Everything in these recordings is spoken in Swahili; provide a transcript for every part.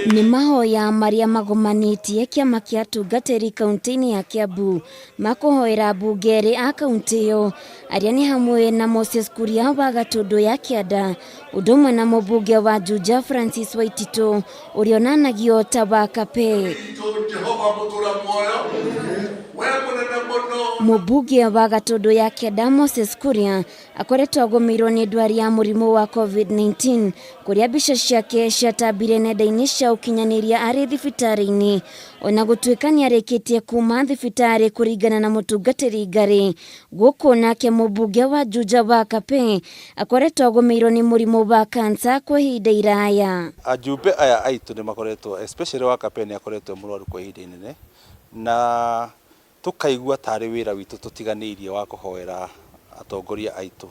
Nĩ mahoya maria magomanĩtie kĩama kĩa atungatĩri kaunti-inĩ ya Kiambu makũhoera mbunge erĩ a kaunti ĩyo arĩa nĩ hamwe na Moses Kuria wa Gatundu ya Kianda, ũndũ ũmwe na mũmbunge wa Juja Francis Waititu ũrĩa onanagio ta wa Kape. Mũmbunge wa Gatundu ya Kianda Moses Kuria akoretwo agũmĩirwo nĩ ndwari ya mũrimũ wa COVID-19 kũrĩa mbica ciake ciatambire nenda-inĩ cia ũkinyanĩria arĩ thibitarĩ-inĩ, ona gũtuĩka nĩ arĩkĩtie kuma thibitarĩ kũringana na mũtungatĩri Ngari. Gũkũ nake mũmbunge wa Juja wa Kape akoretwo agũmĩirwo nĩ mũrimũ wa cancer kwa ihinda iraya. Ajumbe aya aitũ nĩ makoretwo, especially wa Kape nĩ akoretwo mũrwaru kwa ihinda inene, na tukaigua tarĩ wĩra witũ tũtiganĩirie wa kũhoera atongoria aitũ,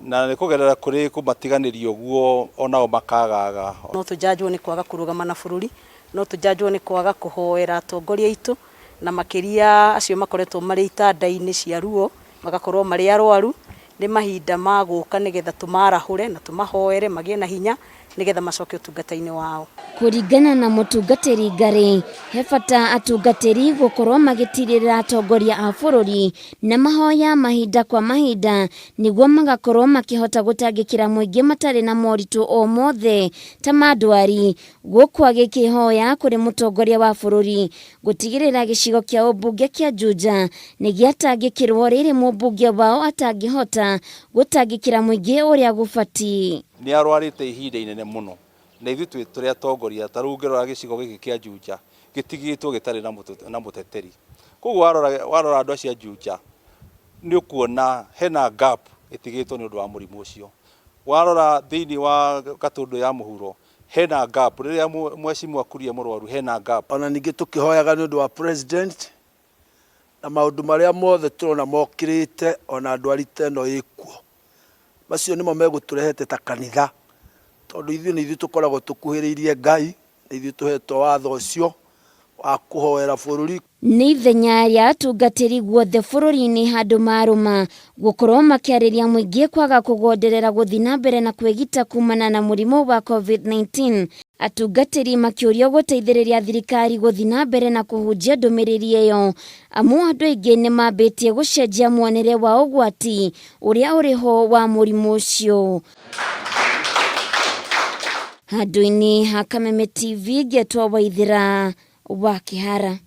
na nĩ kũgerera kũrĩ kũmatiganĩrio ũguo onao makagaga. No tũjanjwo nĩ kwaga kũrũgama na bũrũri, no tũjanjwo nĩ kwaga kũhoera atongoria aitũ, na makĩria acio makoretwo marĩ itanda-inĩ cia ruo magakorwo marĩ arwaru. Nĩ mahinda ma gũka nĩgetha tũmarahũre na tũmahoere magĩe na hinya nĩgetha macoke ũtungata-inĩ wao. Kũringana na mũtungatĩri Ngari, he bata atungatĩri gũkorwo magĩtirĩrĩra atongoria a bũrũri na mahoya mahinda kwa mahinda nĩguo magakorwo makĩhota gũtangĩkĩra mũingĩ matarĩ na moritũ o mothe ta mandwari. Gũkũ agĩkĩhoya kũrĩ mũtongoria wa bũrũri gũtigĩrĩra gĩcigo kĩa ũmbunge kĩa Juja nĩ gĩatangĩkĩrwo rĩrĩ mũmbunge wao atangĩhota gũtangĩkĩra mũingĩ ũrĩa gũbatiĩ. Nĩ arwarĩte ihinda inene mũno, na ithuĩ tũrĩ atongoria ta rĩu ngĩrora gĩcigo gĩkĩ kĩa Juja gĩtigĩtwo gĩtarĩ na mũteteri. Koguo warora andũ acio a Juja nĩ ũkuona hena gap ĩtigĩtwo nĩ ũndũ wa mũrimũ ũcio. Warora thĩinĩ wa Gatundu ya mũhuro hena gap, rĩrĩa Mheshimiwa Kuria mũrwaru hena gap. Ona ningĩ tũkĩhoyaga nĩ ũndũ wa president na maũndũ marĩa mothe tũrona mokĩrĩte ona ndwari ta ĩno ĩkuo. Macio nĩmo megũtũrehete ta kanitha, tondũ ithuĩ tũkoragwo tũkuhĩrĩirie Ngai, na ithuĩ tũhetwo watho ũcio wa kũhoera bũrũri. Nĩ ithenya rĩa atungatĩri guothe bũrũri-inĩ handũ marũma gũkorwo makĩarĩria mũingĩ kwaga kũgonderera gũthiĩ na mbere na kwĩgita kumana na mũrimũ wa COVID-19. Atungatĩri makĩũrio gũteithĩrĩria thirikari gũthiĩ na mbere na kũhunjia ndũmĩrĩri ĩyo, amu andũ aingĩ nĩ mambĩtie gũcenjia muonere wa ũgwati ũrĩa ũrĩ ho wa mũrimũ ũcio. Handũ-inĩ ha Kameme TV, Ngetwo Waithĩra wa Kĩhara.